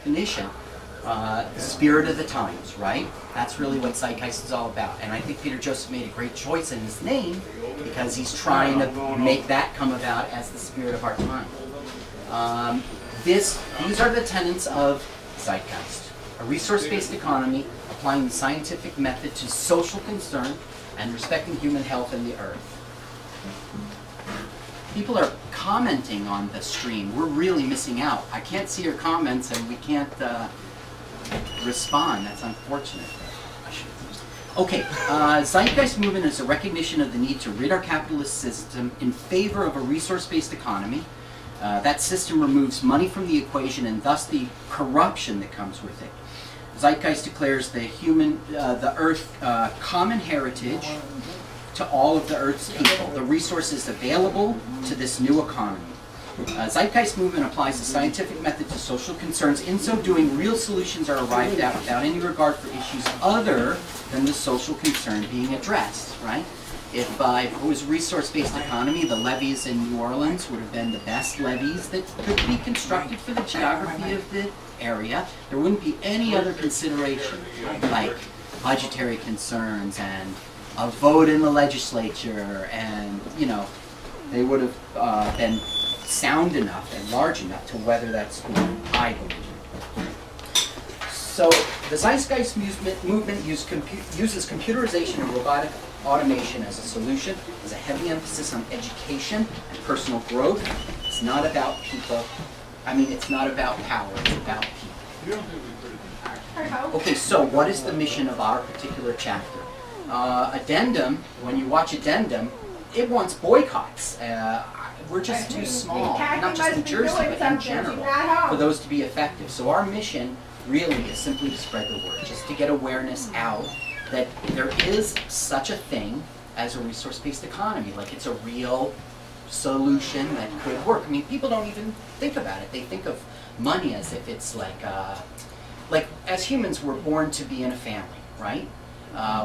definition, the spirit of the times, right? That's really what Zeitgeist is all about. And I think Peter Joseph made a great choice in his name because he's trying to make that come about as the spirit of our time. These are the tenets of Zeitgeist. A resource-based economy applying the scientific method to social concern and respecting human health and the earth. People are commenting on the stream. We're really missing out. I can't see your comments and we can't respond. That's unfortunate. Okay, Zeitgeist movement is a recognition of the need to rid our capitalist system in favor of a resource-based economy. That system removes money from the equation and thus the corruption that comes with it. Zeitgeist declares the Earth common heritage to all of the Earth's people, the resources available to this new economy. Zeitgeist movement applies the scientific method to social concerns. In so doing, real solutions are arrived at without any regard for issues other than the social concern being addressed, right? If it was a resource-based economy, the levees in New Orleans would have been the best levees that could be constructed for the geography of the area. There wouldn't be any other consideration like budgetary concerns and a vote in the legislature, and they would have been sound enough and large enough to weather that storm, I believe. So the Zeitgeist movement uses computerization and robotic automation as a solution. There's a heavy emphasis on education and personal growth. It's not about people. It's not about power. It's about people. Okay, so what is the mission of our particular chapter? Addendum, when you watch Addendum, it wants boycotts. We're just too small, not just in Jersey, but in general, for those to be effective. So our mission really is simply to spread the word, just to get awareness out that there is such a thing as a resource-based economy. Like, it's a real solution that could work. People don't even think about it. They think of money as if it's like as humans, we're born to be in a family, right?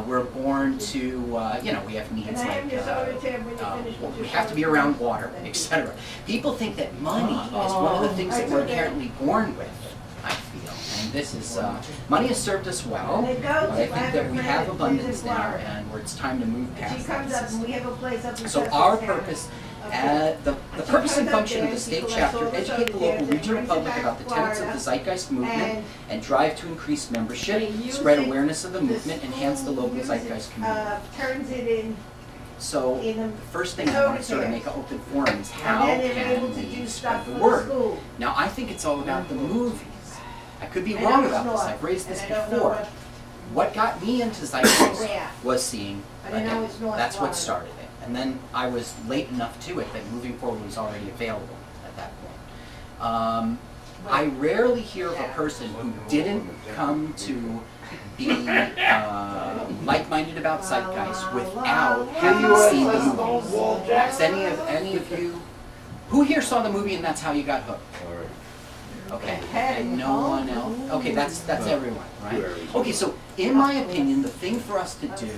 We're born to, we have needs like, we have to be around water, etc. People think that money is one of the things that we're inherently born with, I feel. And this is, money has served us well, but I think that we have abundance there, and it's time to move past that. So our purpose, the purpose and function of the state chapter: educate the local regional public about the tenets of the Zeitgeist movement and drive to increase membership, spread awareness of the movement, enhance the local Zeitgeist community. So the first thing I want to sort of make an open forum is how can we spread the word? Now I think it's all about the movies. I could be wrong about this. I've raised this before. What got me into Zeitgeist was seeing Addendum. That's what started it. And then I was late enough to it that Moving Forward was already available at that point. I rarely hear of a person who didn't come to be like-minded about Zeitgeist without having seen the movie. Is any of you, who here saw the movie and that's how you got hooked? Okay, and no one else? Okay, that's everyone, right? Okay, so in my opinion, the thing for us to do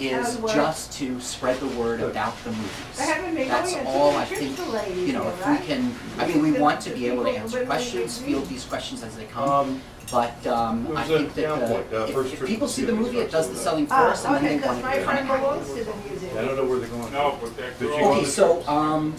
is just to spread the word about the movies. That's all I think, if we can, we want to be able to answer questions, field these questions as they come, but I think that if people see the movie, it does the selling for us, and then they want to become active. I don't know where they're going. Okay, so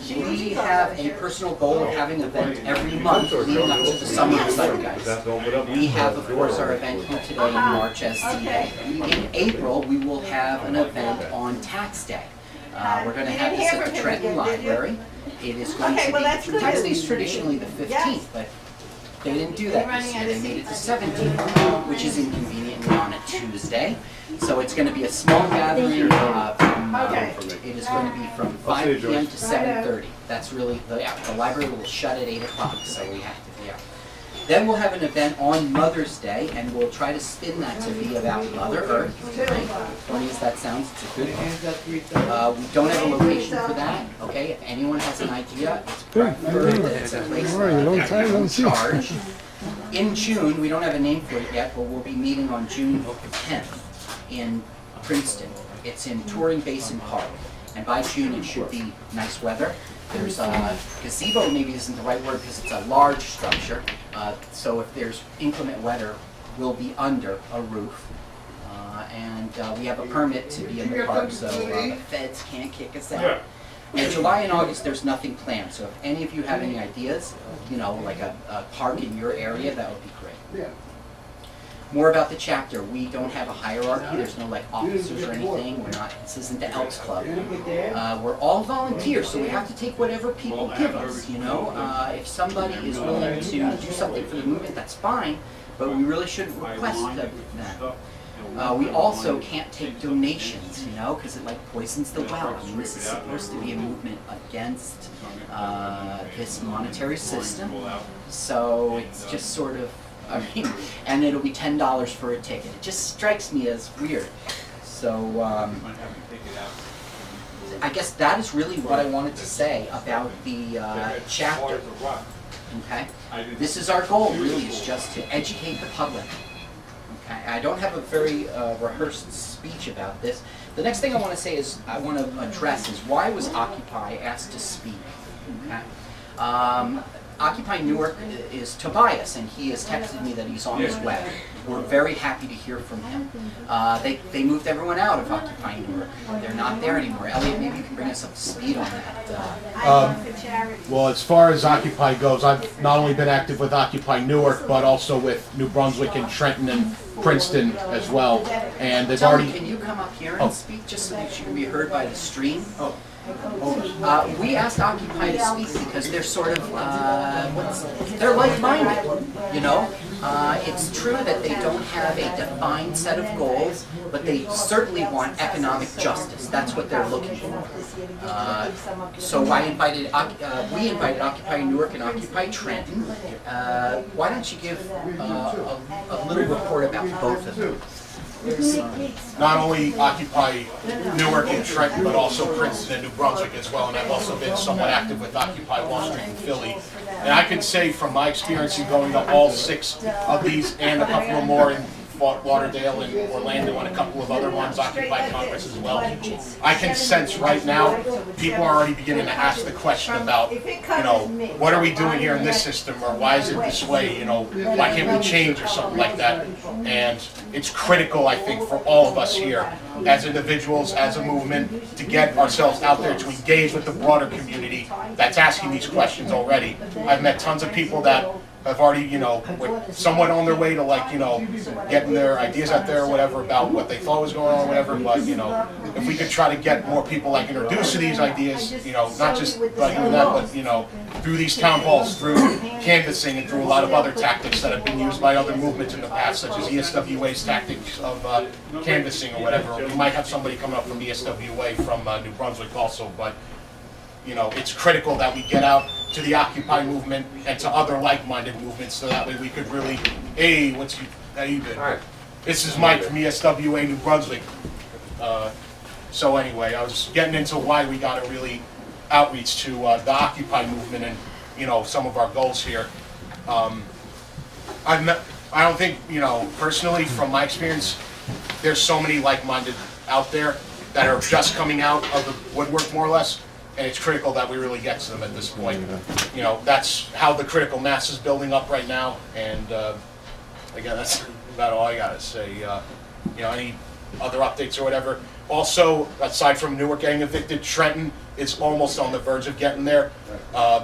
we have a personal goal of having an event every month leading up to the summer of Zeitgeist. We have, of course, our event here today in March as CA. In April, we will have an event on Tax Day. We're going to have this at the Trenton Library. It is going to be, Tax Day is traditionally the 15th, but they didn't do that this year. They made it the 17th, which is inconveniently on a Tuesday. So it's going to be a small gathering. It is going to be from 5 p.m. to 7:30. That's really, the library will shut at 8 o'clock, so we have to be out. Then we'll have an event on Mother's Day, and we'll try to spin that to be about Mother Earth. Right? Funny as that sounds, it's a good one. We don't have a location for that. Okay, if anyone has an idea, it's preferred that it's a place that's in charge. In June, we don't have a name for it yet, but we'll be meeting on June 10th in Princeton. It's in Touring Basin Park, and by June it should be nice weather. There's a gazebo, maybe isn't the right word because it's a large structure. So if there's inclement weather, we'll be under a roof. And we have a permit to be in the park, so the feds can't kick us out. In July and August, there's nothing planned. So if any of you have any ideas, you know, like a park in your area, that would be great. More about the chapter. We don't have a hierarchy. There's no like officers or anything. We're not. This isn't the Elks Club. We're all volunteers, so we have to take whatever people give us. You know, if somebody is willing to do something for the movement, that's fine. But we really shouldn't request that. We also can't take donations, you know, because it like poisons the well. I mean, this is supposed to be a movement against this monetary system, so it's just sort of. I mean, and it'll be $10 for a ticket. It just strikes me as weird. So I guess that is really what I wanted to say about the chapter. Okay, this is our goal. Really, is just to educate the public. Okay, I don't have a very rehearsed speech about this. The next thing I want to say is I want to address is why was Occupy asked to speak? Okay. Occupy Newark is Tobias, and he has texted me that he's on his way. We're very happy to hear from him. They moved everyone out of Occupy Newark. They're not there anymore. Elliot, maybe you can bring us up to speed on that. Well, as far as Occupy goes, I've not only been active with Occupy Newark, but also with New Brunswick and Trenton and Princeton as well. And they've already. Can you come up here and speak just so that you can be heard by the stream? We asked Occupy to speak because they're sort of, they're like-minded, you know? It's true that they don't have a defined set of goals, but they certainly want economic justice. That's what they're looking for. So we invited Occupy Newark and Occupy Trenton. Why don't you give a little report about both of them? Not only Occupy Newark and Trenton, but also Princeton and New Brunswick as well. And I've also been somewhat active with Occupy Wall Street in Philly. And I can say from my experience in going to all 6 of these and a couple of more in Fort Lauderdale and Orlando and a couple of other ones, Occupy Congress as well, I can sense right now people are already beginning to ask the question about, you know, what are we doing here in this system, or why is it this way, you know, why can't we change or something like that. And it's critical, I think, for all of us here as individuals, as a movement, to get ourselves out there to engage with the broader community that's asking these questions already. I've met tons of people that have already, you know, were somewhat on their way to, like, you know, getting their ideas out there or whatever about what they thought was going on or whatever. But, you know, if we could try to get more people, like, introduced to these ideas, you know, not just by doing that, but, you know, through these town halls, through canvassing, and through a lot of other tactics that have been used by other movements in the past, such as ESWA's tactics of canvassing or whatever. We might have somebody coming up from ESWA from New Brunswick also, but, you know, it's critical that we get out to the Occupy movement and to other like-minded movements, so that way we could really, hey, how you been? Right. This is Mike from ESWA New Brunswick. So anyway, I was getting into why we got to really outreach to the Occupy movement and, you know, some of our goals here. I don't think, you know, personally, from my experience, there's so many like-minded out there that are just coming out of the woodwork, more or less. And it's critical that we really get to them at this point. You know, that's how the critical mass is building up right now. And again, that's about all I got to say. You know, any other updates or whatever. Also, aside from Newark getting evicted, Trenton is almost on the verge of getting there.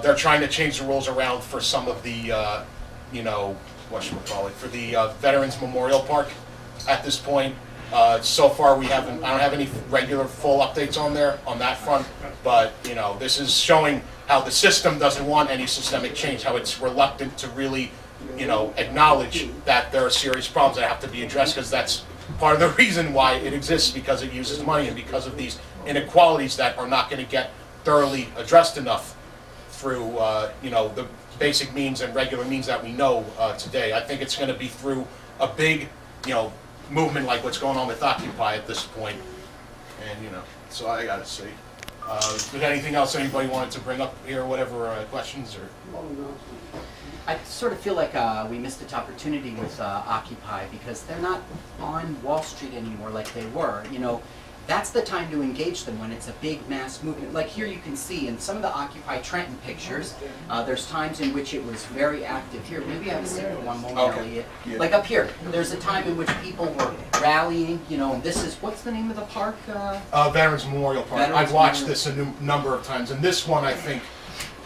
They're trying to change the rules around for some of the, you know, whatchamacallit, for the Veterans Memorial Park at this point. So far, I don't have any regular full updates on there on that front, but, you know, this is showing how the system doesn't want any systemic change, how it's reluctant to really, you know, acknowledge that there are serious problems that have to be addressed, because that's part of the reason why it exists, because it uses money and because of these inequalities that are not going to get thoroughly addressed enough through, you know, the basic means and regular means that we know today. I think it's going to be through a big, you know, movement like what's going on with Occupy at this point. And, you know, so I gotta say. Is there anything else anybody wanted to bring up here, whatever, questions or? I sort of feel like we missed its opportunity with Occupy, because they're not on Wall Street anymore like they were. You know, that's the time to engage them when it's a big mass movement. Like here you can see in some of the Occupy Trenton pictures, there's times in which it was very active. Here, maybe I have a secret one moment, Elliot. Yeah. Like up here, there's a time in which people were rallying, you know, and this is, what's the name of the park? Veterans Memorial Park. Veterans I've watched Memorial. this a number of times, and this one I think,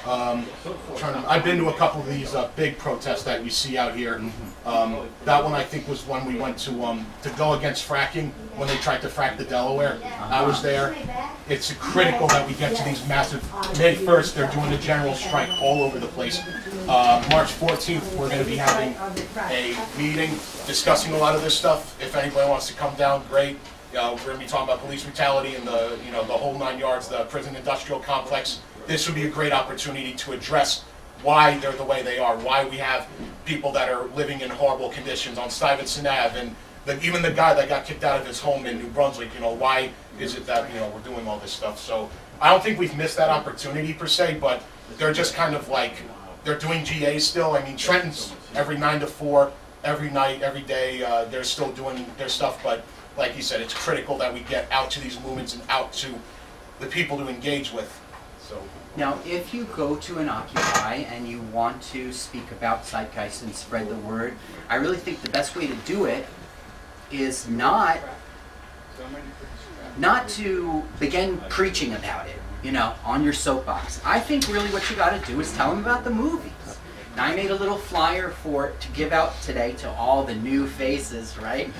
I've been to a couple of these big protests that you see out here. That one I think was when we went to go against fracking, when they tried to frack the Delaware. I was there. It's critical that we get to these massive, May 1st, they're doing a general strike all over the place. March 14th, we're going to be having a meeting discussing a lot of this stuff. If anybody wants to come down, great. We're going to be talking about police brutality and the whole 9 yards, the prison industrial complex. This would be a great opportunity to address why they're the way they are, why we have people that are living in horrible conditions on Stuyvesant Ave, and even the guy that got kicked out of his home in New Brunswick, why is it that, we're doing all this stuff? So I don't think we've missed that opportunity per se, but they're just kind of like, they're doing GAs still. I mean, Trenton's every 9 to 4, every night, every day, they're still doing their stuff, but like you said, it's critical that we get out to these movements and out to the people to engage with. So. Now, if you go to an Occupy and you want to speak about Zeitgeist and spread the word, I really think the best way to do it is not to begin preaching about it, on your soapbox. I think really what you got to do is tell them about the movies. Now, I made a little flyer to give out today to all the new faces, right?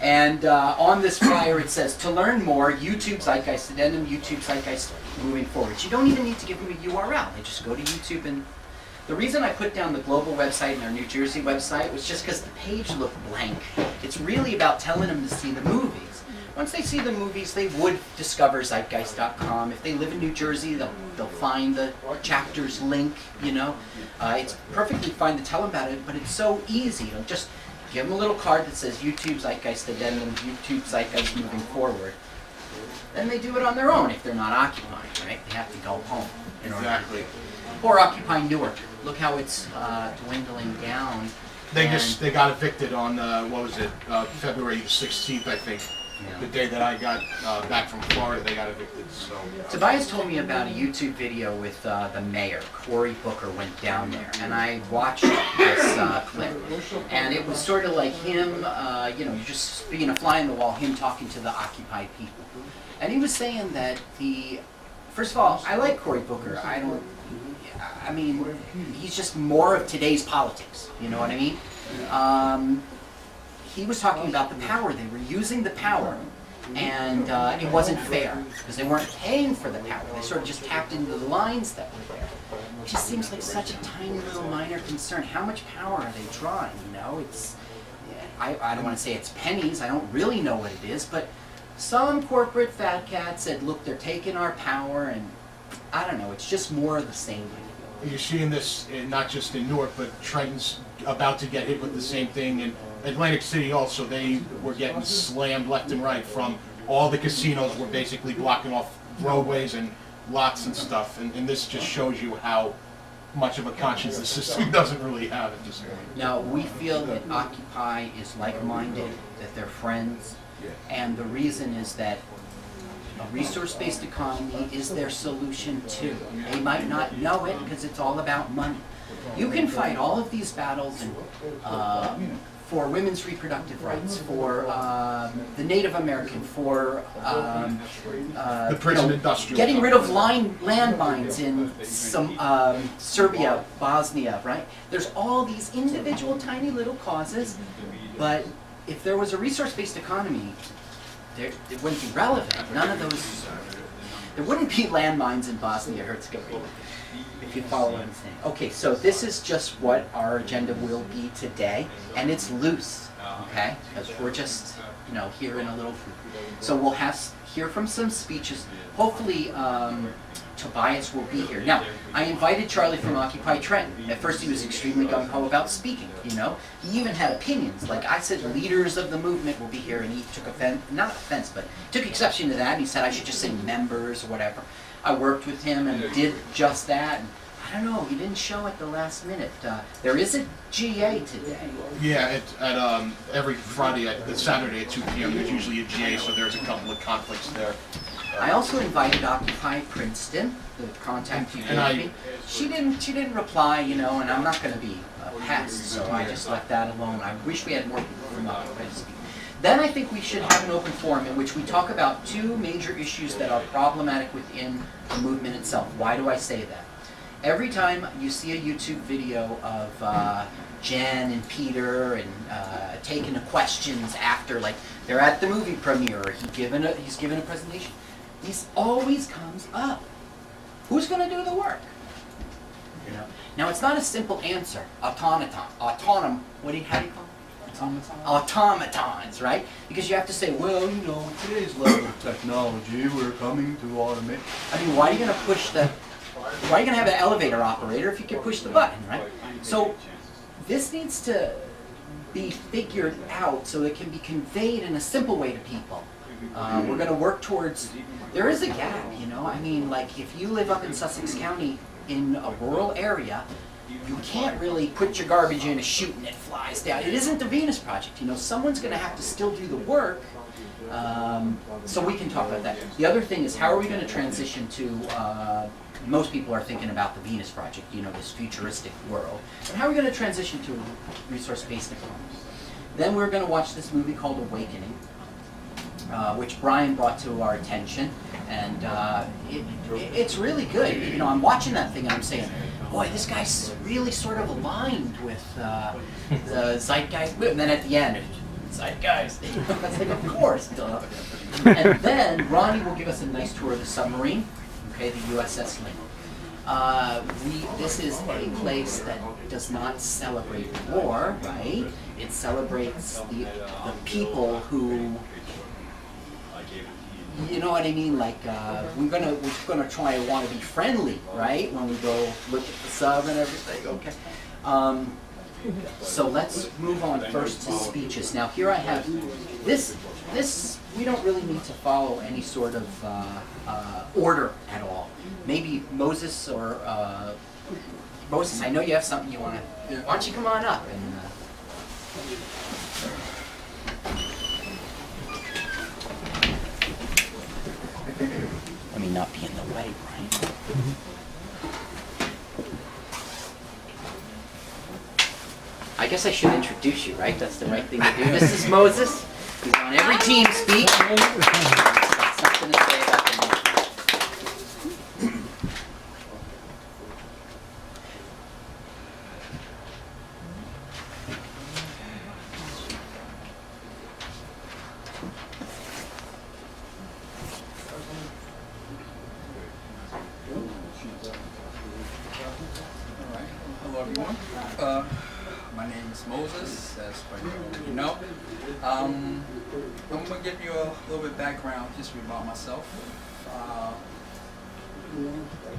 And on this flyer it says, to learn more, YouTube Zeitgeist Addendum, YouTube Zeitgeist moving forward. You don't even need to give them a URL. They just go to YouTube. And the reason I put down the global website and our New Jersey website was just because the page looked blank. It's really about telling them to see the movies. Once they see the movies, they would discover Zeitgeist.com. If they live in New Jersey, they'll find the chapters link, It's perfectly fine to tell them about it, but it's so easy. Just give them a little card that says YouTube Zeitgeist Addendum, YouTube Zeitgeist moving forward. Then they do it on their own if they're not occupying, right? They have to go home. Exactly. Or Occupy Newark. Look how it's dwindling down. They got evicted on, February 16th, I think. Yeah. The day that I got back from Florida, they got evicted. So Tobias told me about a YouTube video with the mayor, Cory Booker, went down there, and I watched this clip, and it was sort of like him, just being a fly on the wall, him talking to the Occupy people, and he was saying that first of all, I like Cory Booker. I mean, he's just more of today's politics. You know what I mean? He was talking about the power. They were using the power, and it wasn't fair because they weren't paying for the power. They sort of just tapped into the lines that were there. It just seems like such a tiny little minor concern. How much power are they drawing? I don't want to say it's pennies. I don't really know what it is, but some corporate fat cat said, "Look, they're taking our power," and I don't know. It's just more of the same. You're seeing this not just in Newark, but Trenton's about to get hit with the same thing, and Atlantic City also. They were getting slammed left and right from all the casinos were basically blocking off roadways and lots and stuff, and this just shows you how much of a conscience the system doesn't really have at this point. Now, we feel that Occupy is like-minded, that they're friends, and the reason is that a resource-based economy is their solution too. They might not know it because it's all about money. You can fight all of these battles for women's reproductive rights, for the Native American, for the prison industrial, getting rid of landmines in some Serbia, Bosnia, right? There's all these individual tiny little causes, but if there was a resource-based economy, it wouldn't be relevant. None of those. There wouldn't be landmines in Bosnia Herzegovina, if you follow what I'm saying. Okay, so this is just what our agenda will be today, and it's loose, okay? Because we're just, here in a little group. So we'll hear from some speeches. Hopefully, Tobias will be here. Now, I invited Charlie from Occupy Trenton. At first he was extremely gung-ho about speaking, He even had opinions. Like I said, leaders of the movement will be here, and he took not offense, but took exception to that. And he said I should just say members or whatever. I worked with him and did just that. And I don't know, he didn't show at the last minute. There is a GA today. Yeah, every Friday, Saturday at 2 p.m. there's usually a GA, so there's a couple of conflicts there. I also invited Occupy Princeton, the contact you gave me. She didn't reply, you know, and I'm not going to be a pest, so I just left that alone. I wish we had more people from Occupy to speak. Then I think we should have an open forum in which we talk about two major issues that are problematic within the movement itself. Why do I say that? Every time you see a YouTube video of Jen and Peter and taking the questions after, like they're at the movie premiere, or he's given a presentation, this always comes up. Who's going to do the work? You know. Now it's not a simple answer. How do you call them? Automatons, right? Because you have to say, well, you know, with today's level of technology, we're coming to automate. I mean, why are you going to push the? Why are you going to have an elevator operator if you can push the button, right? So this needs to be figured out so it can be conveyed in a simple way to people. We're going to work towards. There is a gap, you know. I mean, like if you live up in Sussex County in a rural area, you can't really put your garbage in a chute and it flies down. It isn't the Venus Project, you know. Someone's going to have to still do the work, so we can talk about that. The other thing is, how are we going to transition to, most people are thinking about the Venus Project, you know, this futuristic world. And how are we going to transition to a resource-based economy? Then we're going to watch this movie called Awakening, which Brian brought to our attention. And it's really good. You know, I'm watching that thing and I'm saying, boy, this guy's really sort of aligned with the Zeitgeist. And then at the end, Zeitgeist. I was like, of course, duh. And then Ronnie will give us a nice tour of the submarine, okay, the USS Ling. This is a place that does not celebrate war, right? It celebrates the people who, you know what I mean? Like we're gonna try and want to be friendly, right? When we go look at the sub and everything. Okay. So let's move on first to speeches. Now here I have this. We don't really need to follow any sort of order at all. Maybe Moses or Moses. I know you have something you want to. Why don't you come on up and. Let me not be in the way, Brian. I guess I should introduce you, right? That's the right thing to do. This is Moses. He's on every team speak. Something to say about the movement. Hello everyone. My name is Moses, as you know. I'm going to give you a little bit of background history about myself.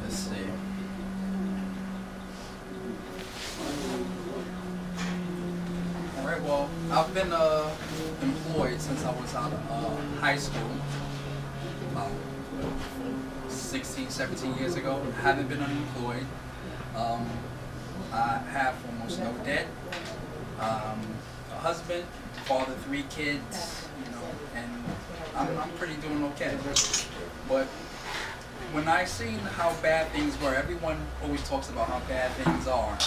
Let's see. Alright, well, I've been employed since I was out of high school, about 16, 17 years ago. I haven't been unemployed. I have almost no debt. A husband, father, 3 kids, you know, and I'm pretty doing okay. But when I seen how bad things were, everyone always talks about how bad things are.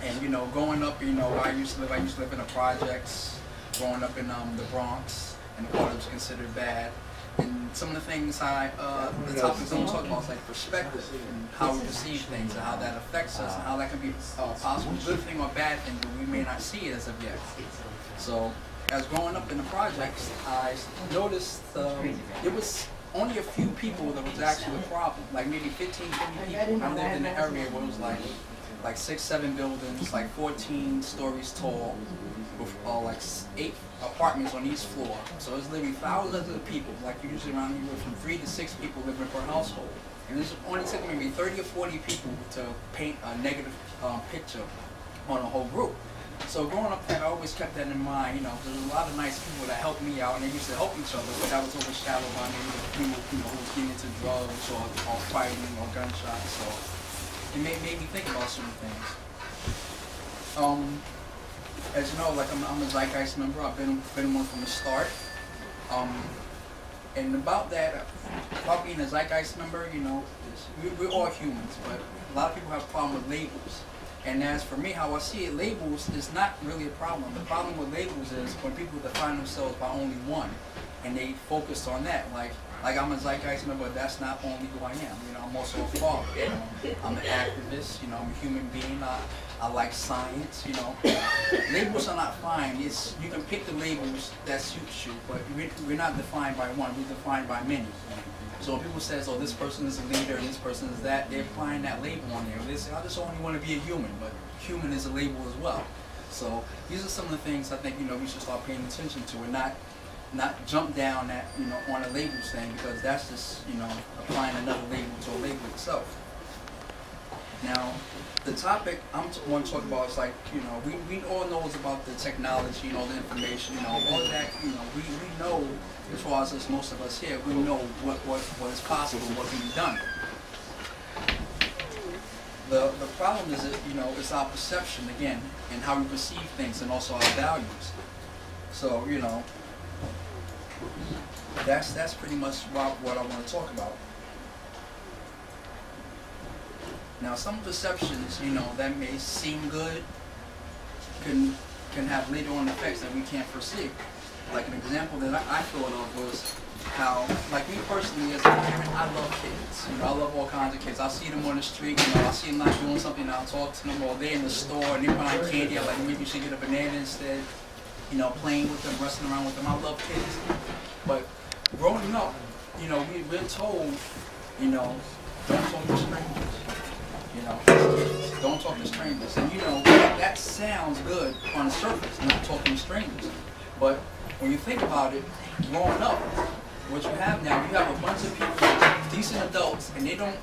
And you know, growing up, you know, I used to live in the projects. Growing up in the Bronx, and what was considered bad. And some of the things the topics I'm talking about is like perspective and how we perceive things and how that affects us and how that can be a possible good thing or bad thing, but we may not see it as of yet. So, as growing up in the projects, I noticed it was only a few people that was actually a problem, like maybe 15, 20 people. I lived in an area where it was like 6, 7 buildings, like 14 stories tall, with like 8 apartments on each floor. So it's literally thousands of people, like usually around here from 3 to 6 people living per household. And it's only took maybe 30 or 40 people to paint a negative picture on a whole group. So growing up there, I always kept that in mind. You know, there's a lot of nice people that helped me out, and they used to help each other, but that was overshadowed by maybe people, you know, who was getting into drugs or fighting or gunshots. So made me think about certain things. As you know, like I'm a Zeitgeist member. I've been one from the start. And about that, about being a Zeitgeist member, you know, we're all humans, but a lot of people have a problem with labels. And as for me, how I see it, labels is not really a problem. The problem with labels is when people define themselves by only one, and they focus on that. Like I'm a Zeitgeist member, but that's not only who I am. You know, I'm also a father. You know, I'm an activist. You know, I'm a human being. I like science. You know, labels are not fine. It's you can pick the labels that suit you, but we're not defined by one. We're defined by many. So when people say, "Oh, this person is a leader and this person is that," they're applying that label on there. They say, "I just only want to be a human," but human is a label as well. So these are some of the things I think we should start paying attention to, and not jump down at on a labels thing, because that's just applying another label to a label itself. Now, the topic I want to talk about is like we all knows about the technology, the information, all of that. We know, as far as most of us here, we know what is possible, what can be done. The problem is that it's our perception again, and how we perceive things, and also our values. So that's pretty much what I want to talk about. Now, some perceptions, that may seem good, can have later on effects that we can't foresee. Like an example that I thought of was how, like me personally as a parent, I love kids. I love all kinds of kids. I see them on the street, I see them not doing something, I'll talk to them, or they're in the store and they're buying candy. I'm like, maybe you should get a banana instead. Playing with them, wrestling around with them. I love kids. But growing up, we're told, don't talk to strangers. Don't talk to strangers. And that sounds good on the surface, not talking to strangers. But when you think about it, growing up, what you have now, you have a bunch of people, decent adults, and they don't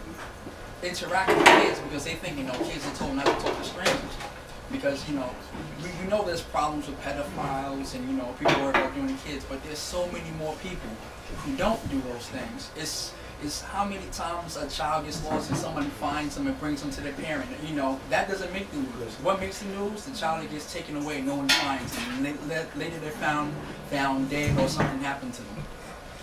interact with kids because they think, kids are told not to talk to strangers. Because, we know there's problems with pedophiles and, people worry about doing the kids, but there's so many more people who don't do those things. It's how many times a child gets lost and somebody finds them and brings them to their parent. That doesn't make the news. What makes the news? The child that gets taken away, no one finds them. And later they're found dead or something happened to them.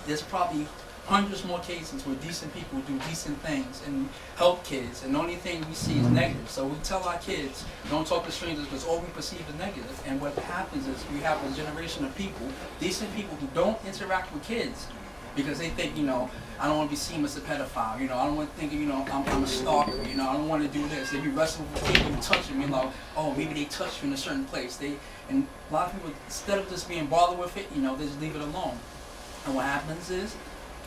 There's probably hundreds more cases where decent people do decent things and help kids, and the only thing we see is negative. So we tell our kids, don't talk to strangers because all we perceive is negative. And what happens is we have a generation of people, decent people, who don't interact with kids because they think, I don't want to be seen as a pedophile. I don't want to think, I'm a stalker. I don't want to do this. If you wrestle with a kid, you touch them, oh, maybe they touched you in a certain place. And a lot of people, instead of just being bothered with it, they just leave it alone. And what happens is,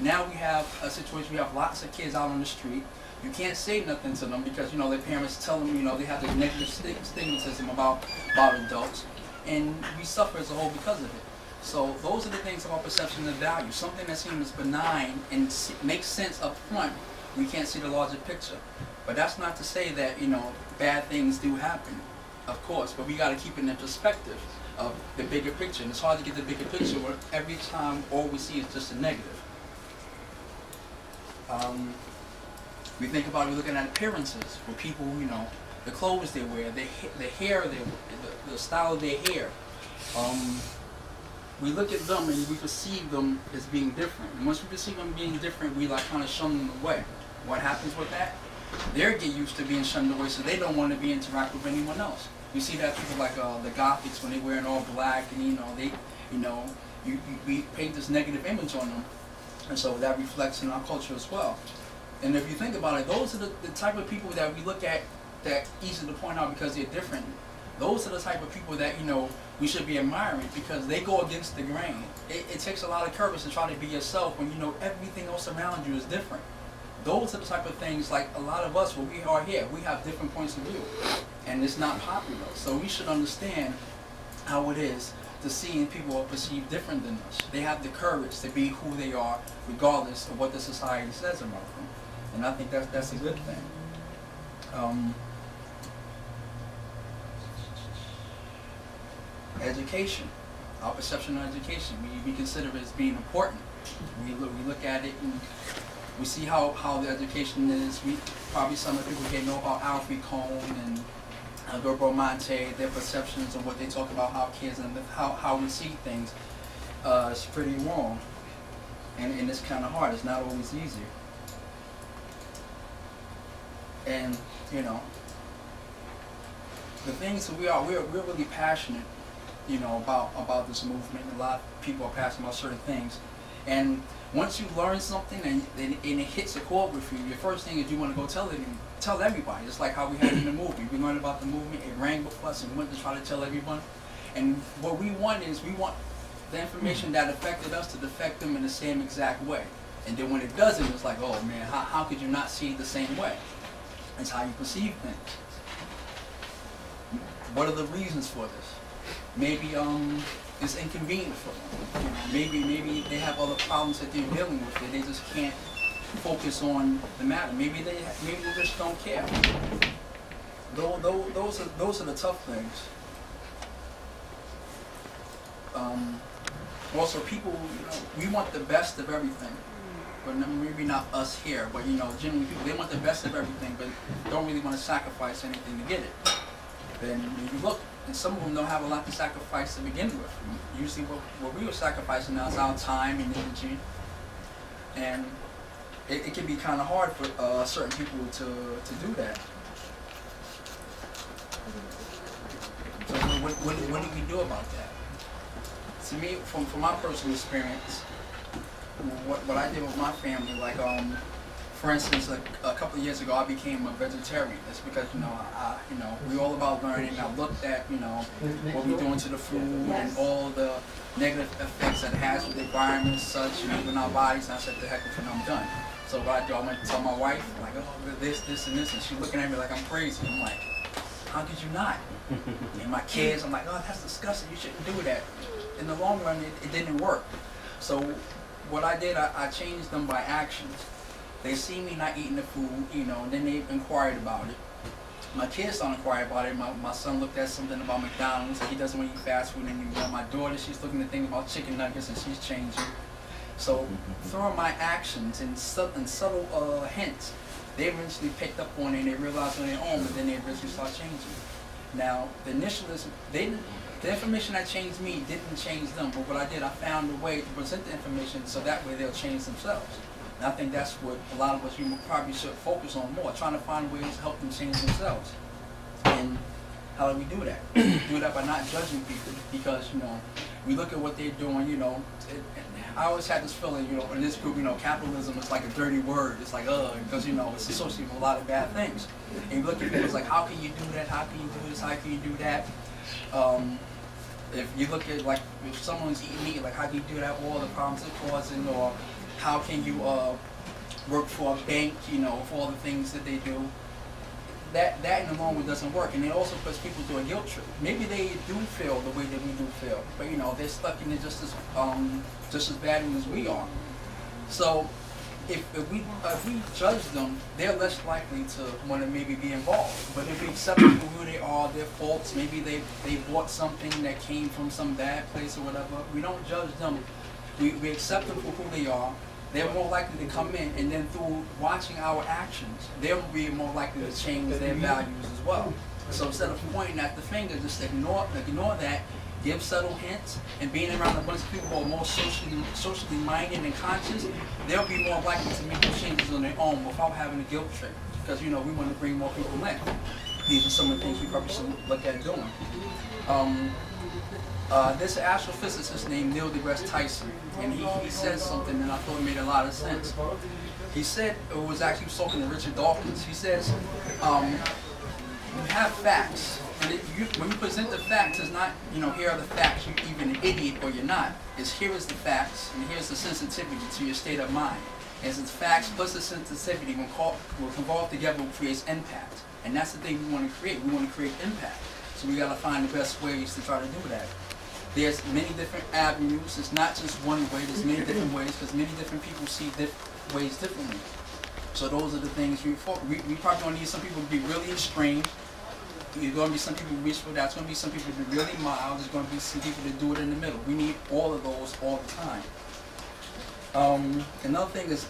now we have a situation, we have lots of kids out on the street. You can't say nothing to them because, their parents tell them, they have this negative stigmatism about adults. And we suffer as a whole because of it. So those are the things about perception and value. Something that seems benign and makes sense up front, we can't see the larger picture. But that's not to say that, bad things do happen, of course. But we got to keep it in perspective of the bigger picture. And it's hard to get the bigger picture where every time all we see is just a negative. We think about it, we're looking at appearances for people, the clothes they wear, the hair, the style of their hair. We look at them and we perceive them as being different. And once we perceive them being different, we kind of shun them away. What happens with that? They get used to being shunned away, so they don't want to interact with anyone else. You see that people like the Gothics when they wearing all black, and we paint this negative image on them. And so that reflects in our culture as well. And if you think about it, those are the type of people that we look at that easy to point out because they're different. Those are the type of people that, we should be admiring because they go against the grain. It takes a lot of courage to try to be yourself when everything else around you is different. Those are the type of things, like a lot of us, when we are here, we have different points of view. And it's not popular. So we should understand how it is to see people are perceived different than us. They have the courage to be who they are, regardless of what the society says about them. And I think that's a good thing. Education, our perception of education, we consider it as being important. We look at it and We see how the education is. We probably some of the people here know about Alfred Cohn and Gilbert Monte, their perceptions of what they talk about, how kids and how we see things. It's pretty wrong, and it's kind of hard. It's not always easy. And you know, the things that we're really passionate, you know, about this movement. A lot of people are passionate about certain things, and once you learn something and it hits a chord with you, your first thing is you want to go tell everybody. It's like how we had in the movie. We learned about the movement, it rang with us, and we went to try to tell everyone. And what we want is we want the information that affected us to affect them in the same exact way. And then when it doesn't, it's like, oh man, how could you not see it the same way? It's how you perceive things. What are the reasons for this? Maybe it's inconvenient for them. You know, maybe they have other problems that they're dealing with that they just can't focus on the matter. Maybe they just don't care. Those are the tough things. Also, people, you know, we want the best of everything, but maybe not us here. But you know, generally people, they want the best of everything, but don't really want to sacrifice anything to get it. Then you look, and some of them don't have a lot to sacrifice to begin with. Usually what we were sacrificing now is our time and energy, and it can be kind of hard for certain people to do that. So what do we do about that? To me, from my personal experience, what I did with my family, like for instance, like a couple of years ago, I became a vegetarian. That's because you know we're all about learning. I looked at what we're doing to the food and all the negative effects that it has with the environment, and such, in our bodies. And I said, "The heck with it, I'm done." So what I do, I went to tell my wife, like, "Oh, this, and this," and she's looking at me like I'm crazy. I'm like, "How could you not?" And my kids, I'm like, "Oh, that's disgusting. You shouldn't do that." In the long run, it didn't work. So what I did, I changed them by actions. They see me not eating the food, and then they inquired about it. My kids don't inquire about it. My son looked at something about McDonald's. He doesn't want to eat fast food anymore. My daughter, she's looking at things about chicken nuggets, and she's changing. So through my actions and subtle hints, they eventually picked up on it and they realized on their own, but then they eventually start changing. Now, the initialism, the information that changed me didn't change them, but what I did, I found a way to present the information so that way they'll change themselves. And I think that's what a lot of us probably should focus on more, trying to find ways to help them change themselves. And how do we do that? We do that by not judging people, because, we look at what they're doing, I always had this feeling, in this group, capitalism is like a dirty word. It's like, because, it's associated with a lot of bad things. And you look at people, it's like, how can you do that? How can you do this? How can you do that? If you look at, like, if someone's eating meat, like, how can you do that? All the problems they're causing, or how can you work for a bank, for all the things that they do. That in the long run doesn't work, and it also puts people through a guilt trip. Maybe they do feel the way that we do feel, but they're stuck in it just as badly as we are. So if we judge them, they're less likely to want to maybe be involved. But if we accept them for who they are, their faults, maybe they bought something that came from some bad place or whatever. We don't judge them. We accept them for who they are. They're more likely to come in, and then through watching our actions, they'll be more likely to change their values as well. So instead of pointing at the finger, just ignore that, give subtle hints, and being around a bunch of people who are more socially minded and conscious, they'll be more likely to make those changes on their own without having a guilt trip. Because we want to bring more people in. These are some of the things we probably should look at doing. There's an astrophysicist named Neil deGrasse Tyson, and he said something that I thought made a lot of sense. He said, it was actually talking to Richard Dawkins, he says, you have facts, and when you present the facts, it's not, here are the facts, you're even an idiot or you're not. It's here is the facts, and here's the sensitivity to your state of mind. And since facts plus the sensitivity will convolve together creates impact. And that's the thing we want to create. We want to create impact. So we got to find the best ways to try to do that. There's many different avenues. It's not just one way. There's many different ways because many different people see ways differently. So those are the things we probably going to need some people to be really extreme. There's going to be some people who reach for that. There's going to be some people to be really mild. There's going to be some people that do it in the middle. We need all of those all the time. Another thing is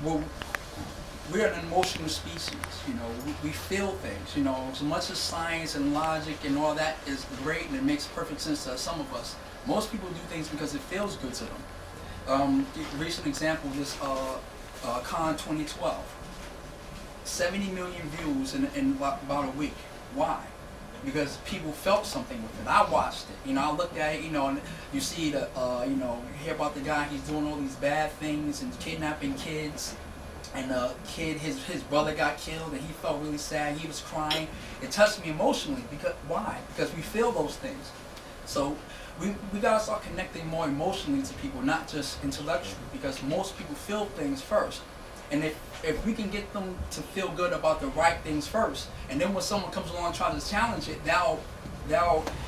we're an emotional species, you know, we feel things, you know, as much as science and logic and all that is great and it makes perfect sense to some of us, most people do things because it feels good to them. Recent example is Con 2012. 70 million views in about a week. Why? Because people felt something with it. I watched it, you know, I looked at it, you know, and you see the, you know, you hear about the guy, he's doing all these bad things and kidnapping kids. And the kid, his brother got killed, and he felt really sad. He was crying. It touched me emotionally. Because why? Because we feel those things. So we gotta start connecting more emotionally to people, not just intellectually. Because most people feel things first, and if we can get them to feel good about the right things first, and then when someone comes along and tries to challenge it, that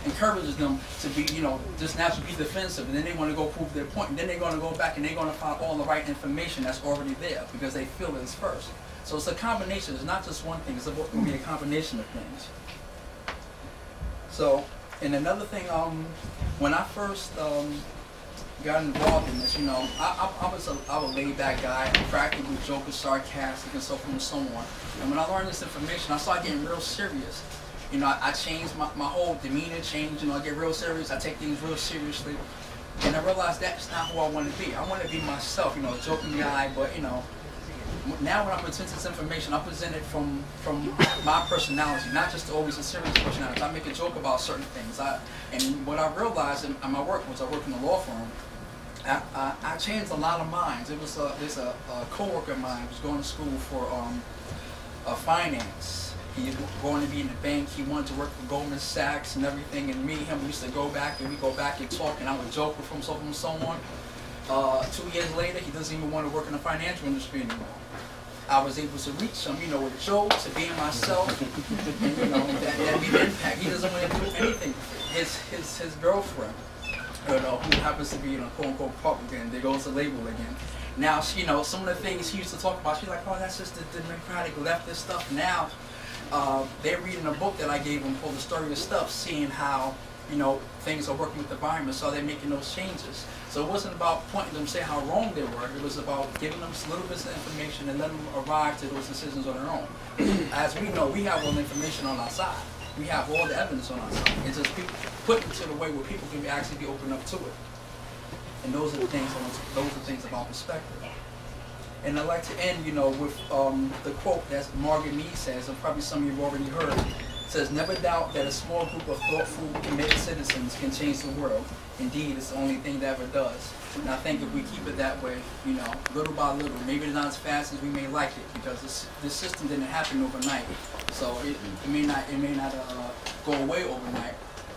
encourages them to be, you know, just naturally be defensive, and then they want to go prove their point, and then they're going to go back and they're going to find all the right information that's already there because they feel it first. So it's a combination. It's not just one thing. It's going to be a combination of things. So, and another thing, when I first got involved in this, you know, I was a laid back guy, practical joker, sarcastic, and so forth and so on. And when I learned this information, I started getting real serious. You know, I changed my whole demeanor changed, you know, I get real serious, I take things real seriously. And I realized that's not who I want to be. I want to be myself, you know, a joking guy, but, you know, now when I present this information, I present it from my personality, not just always a serious personality. I make a joke about certain things. And what I realized in my work, was I work in a law firm, I changed a lot of minds. There's a co-worker of mine who was going to school for finance. He was going to be in the bank. He wanted to work for Goldman Sachs and everything. And me and him used to go back and we go back and talk. And I would joke with him, so forth and so on. 2 years later, he doesn't even want to work in the financial industry anymore. I was able to reach him, you know, with jokes and being myself. And, you know, that made an impact. He doesn't want to do anything. His girlfriend, you know, who happens to be in a quote-unquote Republican, there goes the label again. Now, you know, some of the things he used to talk about, she's like, oh, that's just the democratic leftist stuff. Now, they're reading a book that I gave them called The Story of Stuff, seeing how, you know, things are working with the environment, so they're making those changes. So it wasn't about pointing them, saying how wrong they were. It was about giving them little bits of information and letting them arrive to those decisions on their own. As we know, we have all the information on our side. We have all the evidence on our side. It's just people put it to the way where people can actually be open up to it. And those are the things about perspective. And I'd like to end, you know, with the quote that Margaret Mead says, and probably some of you have already heard. It says, never doubt that a small group of thoughtful, committed citizens can change the world. Indeed, it's the only thing that ever does. And I think if we keep it that way, you know, little by little, maybe not as fast as we may like it, because this system didn't happen overnight. So it may not go away overnight.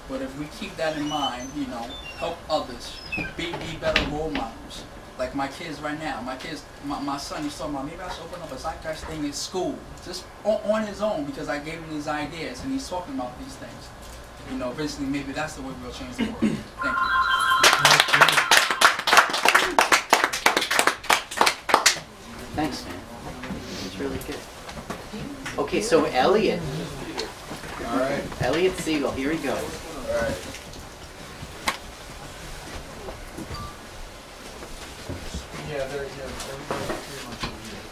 But if we keep that in mind, you know, help others, be better role models. Like my kids right now, my son, he's talking about, maybe I should open up a Zeitgeist thing in school, just on his own, because I gave him these ideas, and he's talking about these things. You know, eventually, maybe that's the way we'll change the world. Thank you. Thanks, man. It's really good. Okay, so Elliot. All right. Elliot Siegel, here he goes. All right. Yeah, they're pretty much over here.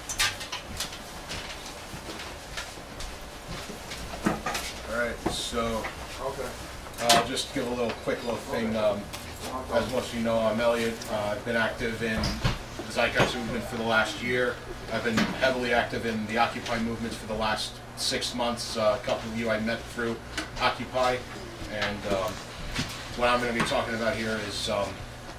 All right, so I'll just give a quick little thing. As most of you know, I'm Elliot. I've been active in the Zeitgeist movement for the last year. I've been heavily active in the Occupy movements for the last 6 months. A couple of you I met through Occupy, and what I'm going to be talking about here is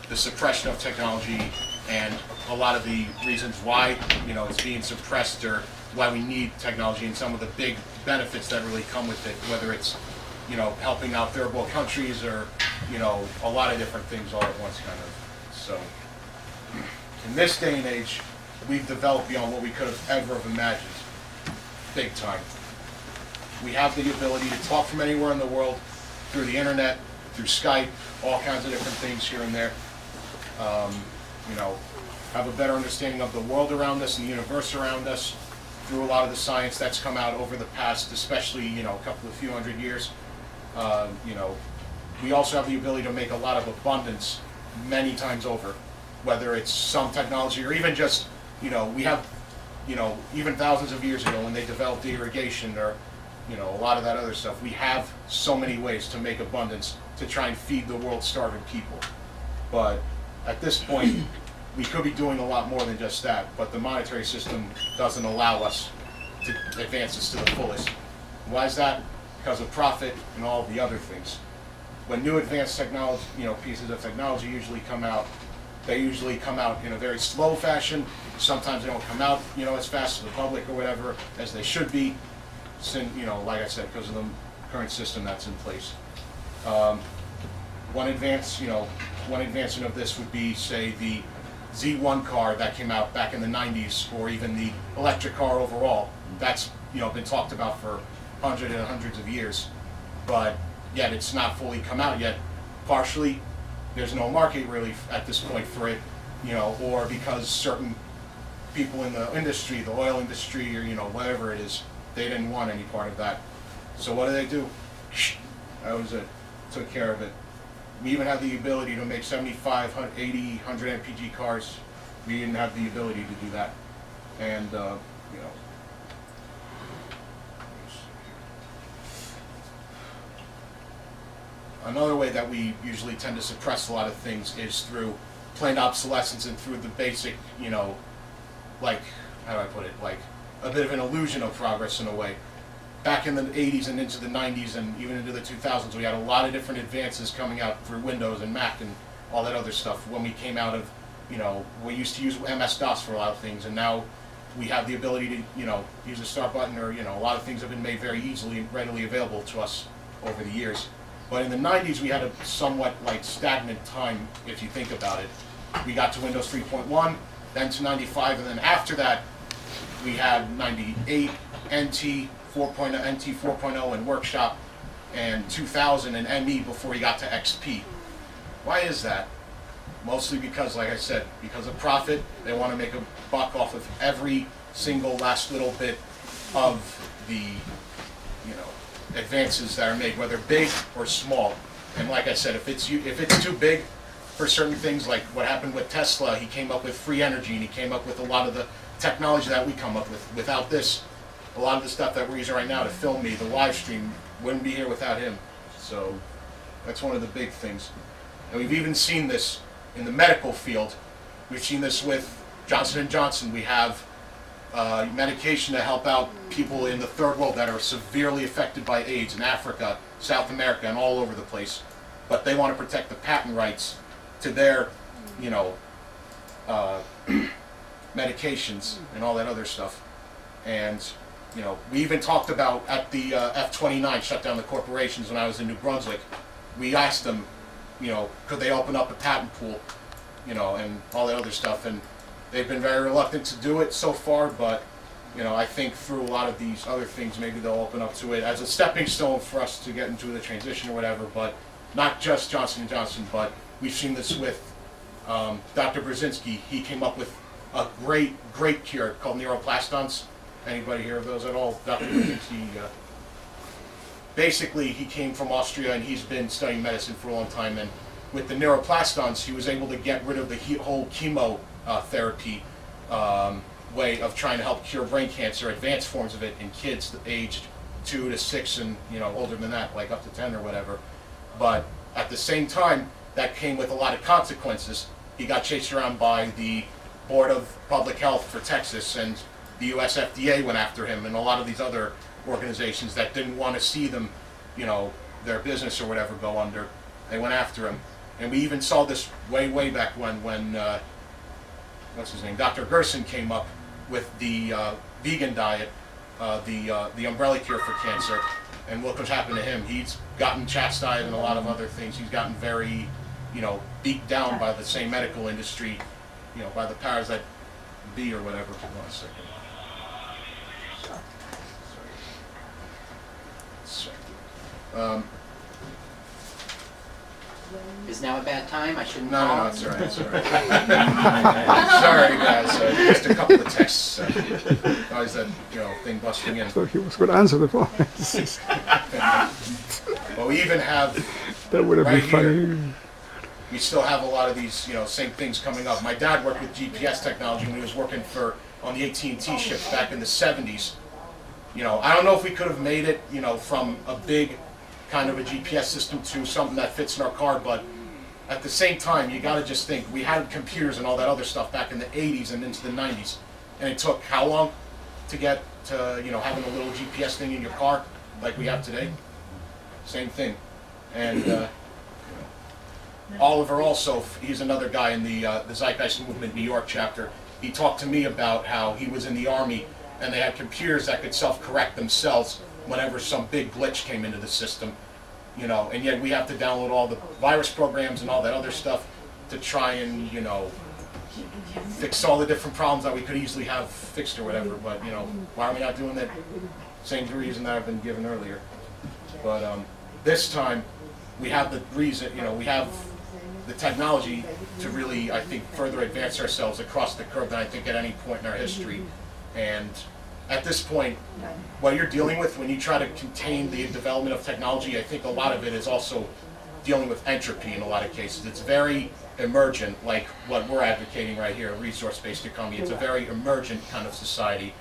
the suppression of technology and a lot of the reasons why, you know, it's being suppressed, or why we need technology, and some of the big benefits that really come with it, whether it's, you know, helping out third world countries, or, you know, a lot of different things all at once, kind of. So in this day and age, we've developed beyond what we could have ever have imagined, big time. We have the ability to talk from anywhere in the world through the internet, through Skype, all kinds of different things here and there. You know, have a better understanding of the world around us and the universe around us through a lot of the science that's come out over the past, especially, you know, a few hundred years. You know, we also have the ability to make a lot of abundance many times over, whether it's some technology or even just we have, even thousands of years ago when they developed irrigation or, a lot of that other stuff, we have so many ways to make abundance to try and feed the world's starving people. But at this point, we could be doing a lot more than just that, but the monetary system doesn't allow us to advance this to the fullest. Why is that? Because of profit and all the other things. When new advanced technology, pieces of technology usually come out, they usually come out in a very slow fashion. Sometimes they don't come out, as fast to the public or whatever as they should be. Like I said, because of the current system that's in place. One advancement of this would be, say, the Z1 car that came out back in the 90s, or even the electric car overall. That's been talked about for hundreds and hundreds of years, but yet it's not fully come out yet. Partially, there's no market really at this point for it, or because certain people in the industry, the oil industry, or whatever it is, they didn't want any part of that. So what do? That was it. Took care of it. We even had the ability to make 75, 80, 100 MPG cars. We didn't have the ability to do that. And, another way that we usually tend to suppress a lot of things is through planned obsolescence and through the basic, like, how do I put it, like a bit of an illusion of progress in a way. Back in the 80s and into the 90s and even into the 2000s, we had a lot of different advances coming out through Windows and Mac and all that other stuff. When we came out of, we used to use MS-DOS for a lot of things, and now we have the ability to, use a start button, or, a lot of things have been made very easily and readily available to us over the years. But in the 90s, we had a somewhat like stagnant time, if you think about it. We got to Windows 3.1, then to 95, and then after that, we had 98, NT 4.0 and Workshop, and 2000 and ME before we got to XP. Why is that? Mostly because, like I said, because of profit. They want to make a buck off of every single last little bit of the, advances that are made, whether big or small. And like I said, if it's too big for certain things, like what happened with Tesla, he came up with free energy, and he came up with a lot of the technology that we come up with. Without this, a lot of the stuff that we're using right now to film me, the live stream, wouldn't be here without him. So that's one of the big things. And we've even seen this in the medical field. We've seen this with Johnson & Johnson. We have medication to help out people in the third world that are severely affected by AIDS in Africa, South America, and all over the place. But they want to protect the patent rights to their, medications and all that other stuff. And, we even talked about at the F-29 shut down the corporations when I was in New Brunswick. We asked them, could they open up a patent pool, and all that other stuff. And they've been very reluctant to do it so far, but, I think through a lot of these other things, maybe they'll open up to it as a stepping stone for us to get into the transition or whatever. But not just Johnson & Johnson, but we've seen this with Dr. Brzezinski. He came up with a great cure called neuroplastons. Anybody hear of those at all? Dr. Brzezinski, basically, he came from Austria, and he's been studying medicine for a long time. And with the neuroplastons, he was able to get rid of the whole chemo therapy way of trying to help cure brain cancer, advanced forms of it in kids aged 2 to 6 and older than that, like up to 10 or whatever. But at the same time, that came with a lot of consequences. He got chased around by the Board of Public Health for Texas, and the US FDA went after him, and a lot of these other organizations that didn't want to see them, their business or whatever go under. They went after him. And we even saw this way back when what's his name, Dr. Gerson came up with the vegan diet, the umbrella cure for cancer. And look what's happened to him. He's gotten chastised and a lot of other things. He's gotten very, beat down by the same medical industry, by the powers that be or whatever. Hold on a second. Is now a bad time? I shouldn't. No, it's all right. It's all right. Sorry, guys. Just a couple of texts. Always that thing busting in. So he was going to answer the phone. Well, we even have that would have right been funny. Here, we still have a lot of these, same things coming up. My dad worked with GPS technology when he was working on the AT&T ships back in the 70s. I don't know if we could have made it, from a big kind of a GPS system to something that fits in our car, but at the same time, you got to just think, we had computers and all that other stuff back in the 80s and into the 90s, and it took how long to get to, having a little GPS thing in your car like we have today? Same thing. And Oliver also, he's another guy in the Zeitgeist movement New York chapter. He talked to me about how he was in the Army and they had computers that could self-correct themselves whenever some big glitch came into the system, and yet we have to download all the virus programs and all that other stuff to try and, fix all the different problems that we could easily have fixed or whatever. But, why are we not doing that? Same reason that I've been given earlier. But this time, we have the reason, we have the technology to really, I think, further advance ourselves across the curve than I think at any point in our history. And at this point, what you're dealing with when you try to contain the development of technology, I think a lot of it is also dealing with entropy in a lot of cases. It's very emergent, like what we're advocating right here, resource-based economy. It's a very emergent kind of society.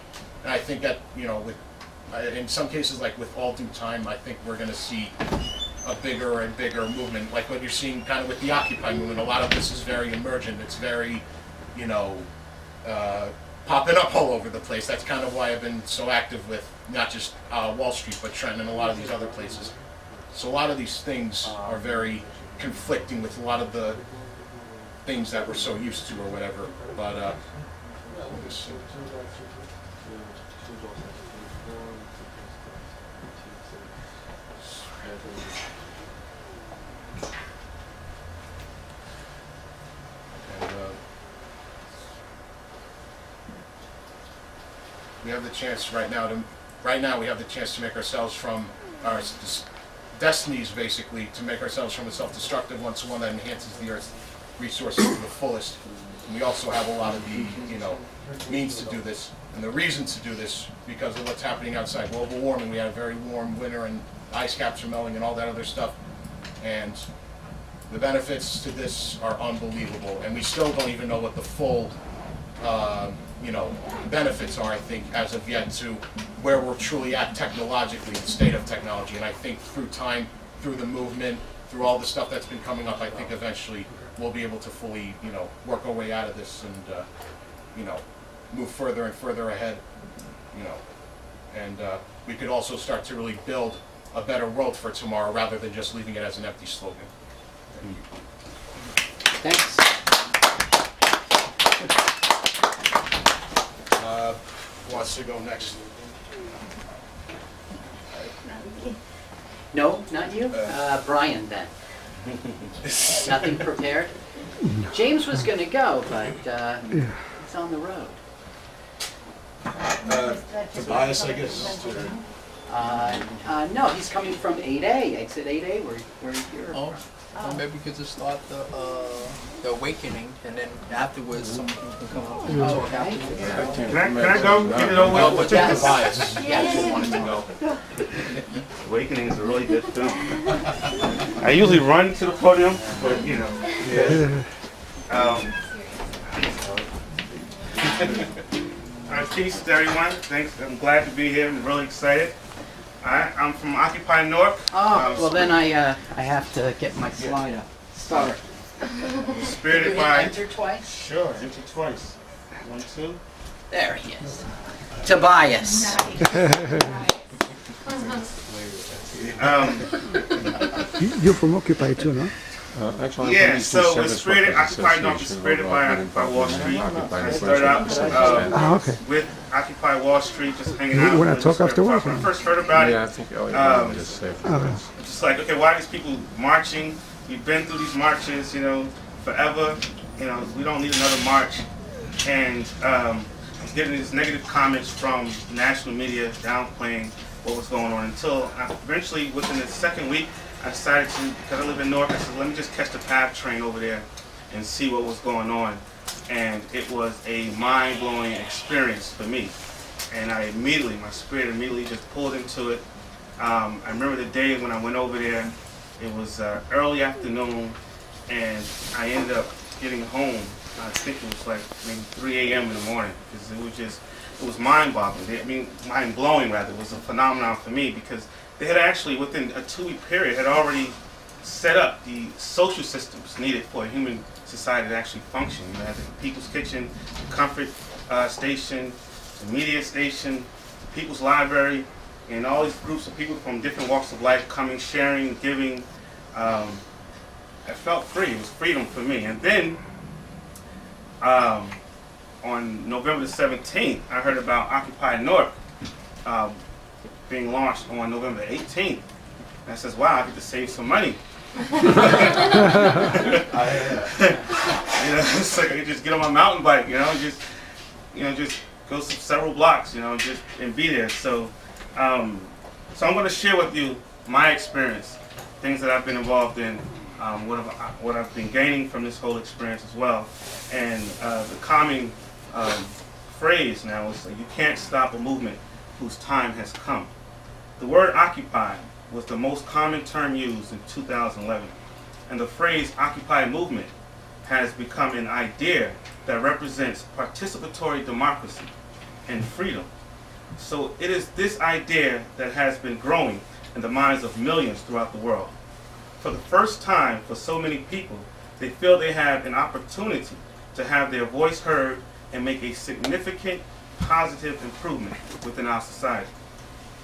And I think that, in some cases, like with all due time, I think we're going to see a bigger and bigger movement, like what you're seeing kind of with the Occupy movement. A lot of this is very emergent. It's very, popping up all over the place. That's kind of why I've been so active with not just Wall Street, but Trenton and a lot of these other places. So a lot of these things are very conflicting with a lot of the things that we're so used to or whatever. But let me see. We have the chance right now we have the chance to make ourselves from our destinies, basically, to make ourselves from a self-destructive one to one that enhances the Earth's resources to the fullest. And we also have a lot of the, means to do this. And the reason to do this, because of what's happening outside global warming. We had a very warm winter and ice caps are melting and all that other stuff. And the benefits to this are unbelievable. And we still don't even know what the full benefits are, I think, as of yet, to where we're truly at technologically, the state of technology. And I think through time, through the movement, through all the stuff that's been coming up, I think eventually we'll be able to fully, work our way out of this and, move further and further ahead, and we could also start to really build a better world for tomorrow rather than just leaving it as an empty slogan. Thanks. Who wants to go next? No, not you? Brian, then. Nothing prepared? James was going to go, but he's on the road. Tobias, I guess. No, he's coming from 8A, exit 8A, where you're from. Well, maybe we could just start the awakening, and then afterwards someone can come up and talk afterwards. Can I go get it over with? Yes. Tobias. Yes. Wanted to go. Awakening is a really good film. I usually run to the podium, but yeah. Peace to everyone. Thanks. I'm glad to be here. I'm really excited. I'm from Occupy Newark. Oh, well then I have to get my slide up. Sorry. Spirited Can we by. enter twice? Sure, enter twice. 1, 2. There he is. Tobias. You're from Occupy too, no? Actually, Yeah, so it's spirited, Occupy Newark is spirited by Occupy Wall Street. I started out Okay. with Occupy Wall Street, just hanging out. When I talk afterwards? When I first heard about it, Yeah, I think just say just like, okay, why are these people marching? We've been through these marches, forever. We don't need another march. And I was getting these negative comments from national media downplaying what was going on until eventually, within the second week, I decided to, because I live in Newark, I said, let me just catch the PATH train over there and see what was going on. And it was a mind-blowing experience for me. And my spirit immediately just pulled into it. I remember the day when I went over there, it was early afternoon, and I ended up getting home, I think it was like maybe 3 a.m. in the morning, because it was mind-boggling. I mean, mind-blowing rather. It was a phenomenon for me because they had actually, within a 2-week period, had already set up the social systems needed for a human society to actually function. You had the People's Kitchen, the Comfort Station, the Media Station, the People's Library, and all these groups of people from different walks of life coming, sharing, giving. I felt free. It was freedom for me. And then on November the 17th, I heard about Occupy Newark being launched on November 18th. And I says, wow, I get to save some money. It's like I could just get on my mountain bike, just go several blocks, and be there. So I'm going to share with you my experience, things that I've been involved in, what I've been gaining from this whole experience as well. And the calming phrase now is you can't stop a movement whose time has come. The word occupy was the most common term used in 2011. And the phrase Occupy movement has become an idea that represents participatory democracy and freedom. So it is this idea that has been growing in the minds of millions throughout the world. For the first time for so many people, they feel they have an opportunity to have their voice heard and make a significant positive improvement within our society.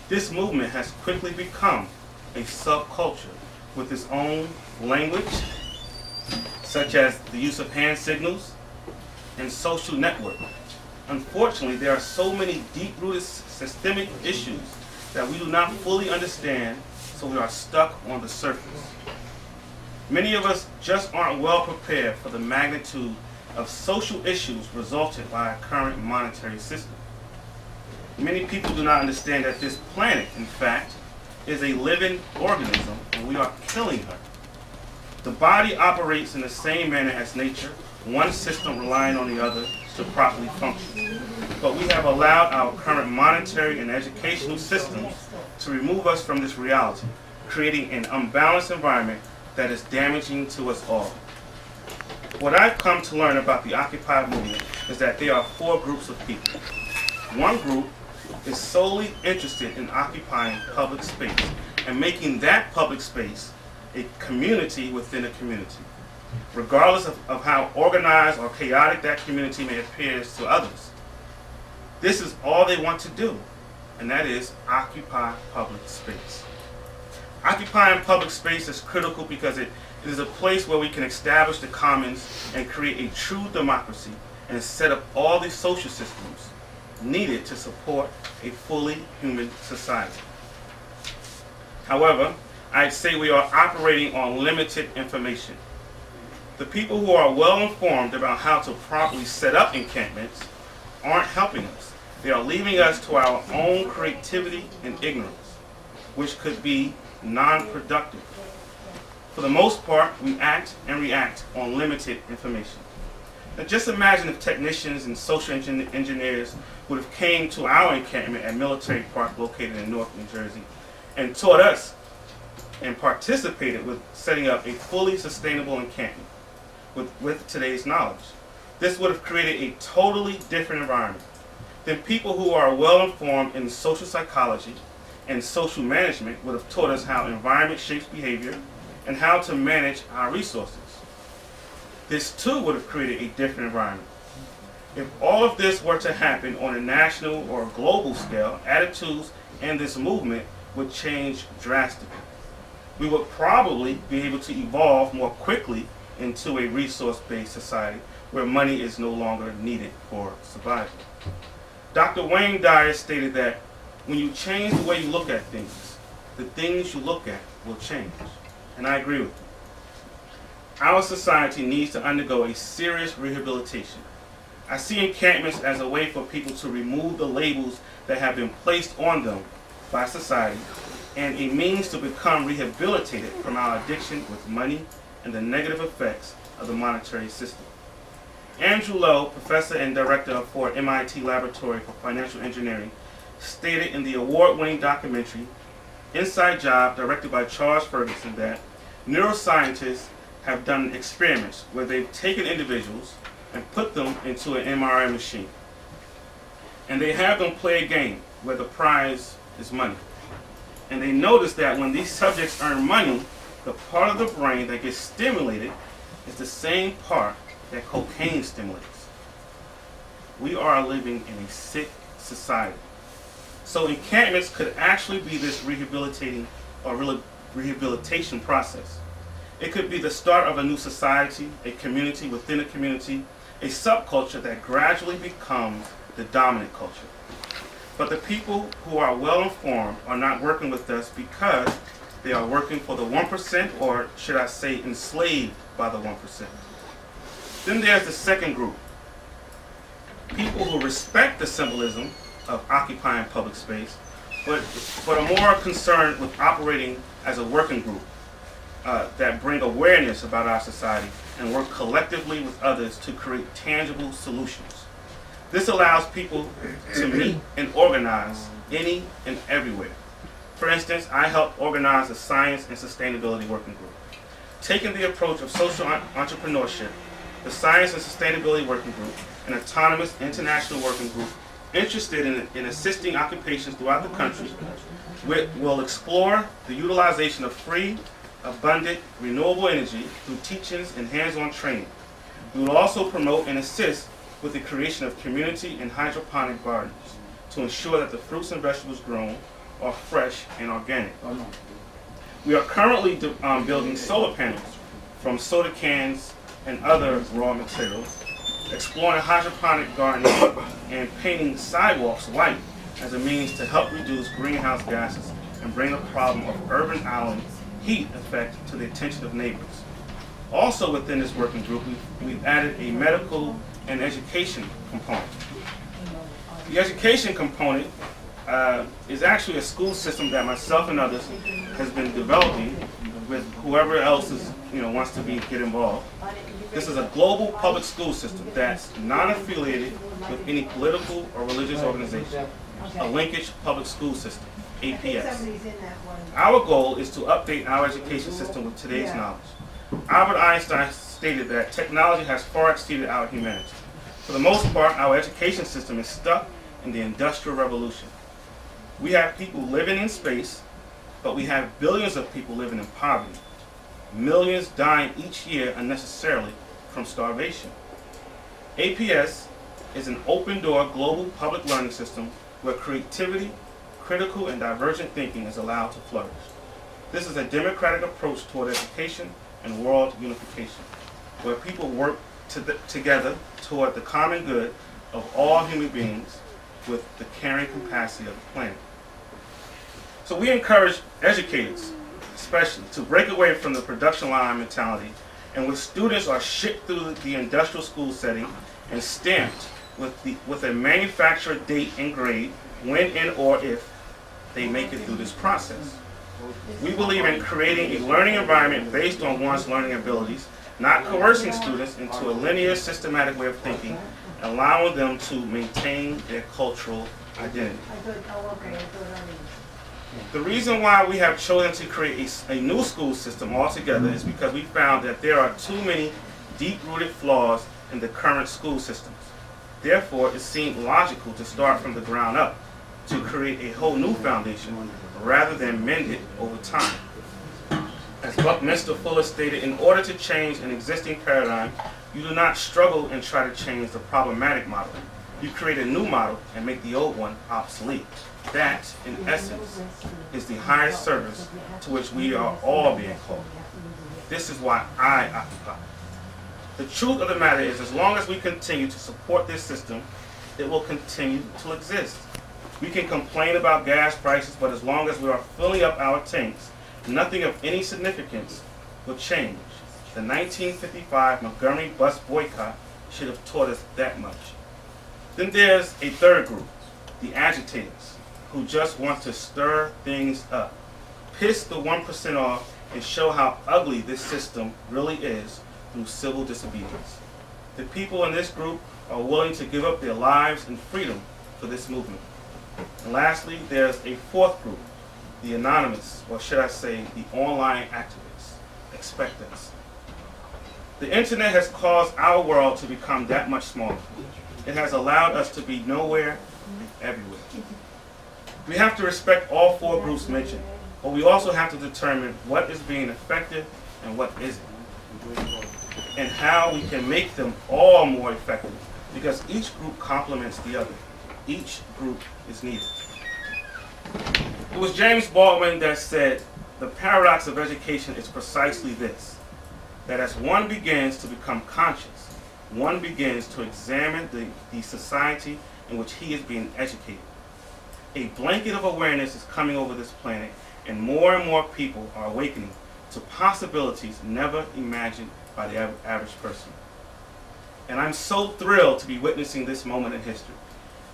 This movement has quickly become a subculture with its own language, such as the use of hand signals and social network. Unfortunately, there are so many deep-rooted systemic issues that we do not fully understand, so we are stuck on the surface. Many of us just aren't well prepared for the magnitude of social issues resulted by our current monetary system. Many people do not understand that this planet, in fact, is a living organism and we are killing her. The body operates in the same manner as nature, one system relying on the other to properly function. But we have allowed our current monetary and educational systems to remove us from this reality, creating an unbalanced environment that is damaging to us all. What I've come to learn about the Occupy movement is that there are 4 groups of people. One group is solely interested in occupying public space and making that public space a community within a community, regardless of how organized or chaotic that community may appear to others. This is all they want to do, and that is occupy public space. Occupying public space is critical because it is a place where we can establish the commons and create a true democracy and set up all the social systems needed to support a fully human society. However, I'd say we are operating on limited information. The people who are well informed about how to properly set up encampments aren't helping us. They are leaving us to our own creativity and ignorance, which could be non-productive. For the most part, we act and react on limited information. Now just imagine if technicians and social engineers would have came to our encampment at Military Park located in Newark, New Jersey, and taught us and participated with setting up a fully sustainable encampment with today's knowledge. This would have created a totally different environment. Then people who are well informed in social psychology and social management would have taught us how environment shapes behavior and how to manage our resources. This too would have created a different environment. If all of this were to happen on a national or global scale, attitudes in this movement would change drastically. We would probably be able to evolve more quickly into a resource-based society where money is no longer needed for survival. Dr. Wayne Dyer stated that when you change the way you look at things, the things you look at will change. And I agree with him. Our society needs to undergo a serious rehabilitation. I see encampments as a way for people to remove the labels that have been placed on them by society and a means to become rehabilitated from our addiction with money and the negative effects of the monetary system. Andrew Lowe, professor and director for MIT Laboratory for Financial Engineering, stated in the award-winning documentary Inside Job, directed by Charles Ferguson, that neuroscientists have done experiments where they've taken individuals and put them into an MRI machine. And they have them play a game where the prize is money. And they notice that when these subjects earn money, the part of the brain that gets stimulated is the same part that cocaine stimulates. We are living in a sick society. So encampments could actually be this rehabilitation process. It could be the start of a new society, a community within a community, a subculture that gradually becomes the dominant culture. But the people who are well informed are not working with us because they are working for the 1%, or should I say enslaved by the 1%. Then there's the second group. People who respect the symbolism of occupying public space, but are more concerned with operating as a working group that bring awareness about our society and work collectively with others to create tangible solutions. This allows people to meet and organize any and everywhere. For instance, I helped organize the Science and Sustainability Working Group. Taking the approach of social entrepreneurship, the Science and Sustainability Working Group, an autonomous international working group interested in assisting occupations throughout the country, will explore the utilization of free, abundant, renewable energy through teachings and hands-on training. We will also promote and assist with the creation of community and hydroponic gardens to ensure that the fruits and vegetables grown are fresh and organic. We are currently building solar panels from soda cans and other raw materials, exploring hydroponic gardening and painting sidewalks white as a means to help reduce greenhouse gases and bring the problem of urban island heat effect to the attention of neighbors. Also within this working group, we've added a medical and education component. The education component is actually a school system that myself and others has been developing with whoever else wants to get involved. This is a global public school system that's non-affiliated with any political or religious organization, a linkage public school system, APS. Our goal is to update our education system with today's knowledge. Albert Einstein stated that technology has far exceeded our humanity. For the most part, our education system is stuck in the Industrial Revolution. We have people living in space, but we have billions of people living in poverty. Millions dying each year unnecessarily from starvation. APS is an open-door global public learning system where creativity, critical and divergent thinking is allowed to flourish. This is a democratic approach toward education and world unification, where people work together toward the common good of all human beings with the carrying capacity of the planet. So we encourage educators, especially, to break away from the production line mentality, and where students are shipped through the industrial school setting and stamped with a manufacturer date and grade when and or if they make it through this process. We believe in creating a learning environment based on one's learning abilities, not coercing students into a linear, systematic way of thinking, allowing them to maintain their cultural identity. The reason why we have chosen to create a new school system altogether is because we found that there are too many deep-rooted flaws in the current school systems. Therefore, it seemed logical to start from the ground up, to create a whole new foundation rather than mend it over time. As Buckminster Fuller stated, in order to change an existing paradigm, you do not struggle and try to change the problematic model. You create a new model and make the old one obsolete. That, in essence, is the highest service to which we are all being called. This is why I occupy. The truth of the matter is, as long as we continue to support this system, it will continue to exist. We can complain about gas prices, but as long as we are filling up our tanks, nothing of any significance will change. The 1955 Montgomery bus boycott should have taught us that much. Then there's a third group, the agitators, who just want to stir things up, piss the 1% off, and show how ugly this system really is through civil disobedience. The people in this group are willing to give up their lives and freedom for this movement. And lastly, there's a fourth group, the anonymous, or should I say, the online activists. Expect us. The internet has caused our world to become that much smaller. It has allowed us to be nowhere and everywhere. We have to respect all four groups mentioned, but we also have to determine what is being effective and what isn't, and how we can make them all more effective, because each group complements the other. Each group is needed. It was James Baldwin that said, "The paradox of education is precisely this, that as one begins to become conscious, one begins to examine the society in which he is being educated. A blanket of awareness is coming over this planet, and more people are awakening to possibilities never imagined by the average person. And I'm so thrilled to be witnessing this moment in history.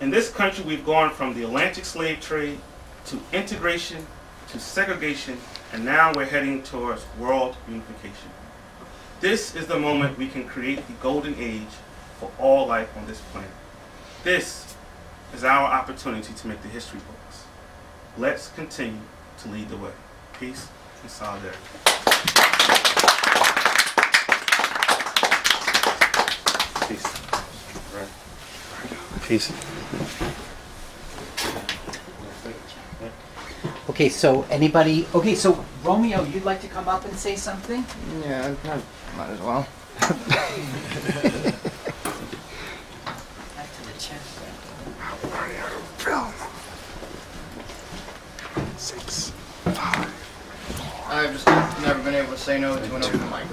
In this country, we've gone from the Atlantic slave trade to integration to segregation, and now we're heading towards world unification. This is the moment we can create the golden age for all life on this planet. This is our opportunity to make the history books. Let's continue to lead the way. Peace and solidarity." Peace. Right. Peace. Okay, so Romeo, you'd like to come up and say something? Yeah, might as well. Back to the chat. Film. 6, 5. I've just never been able to say no to an open mic.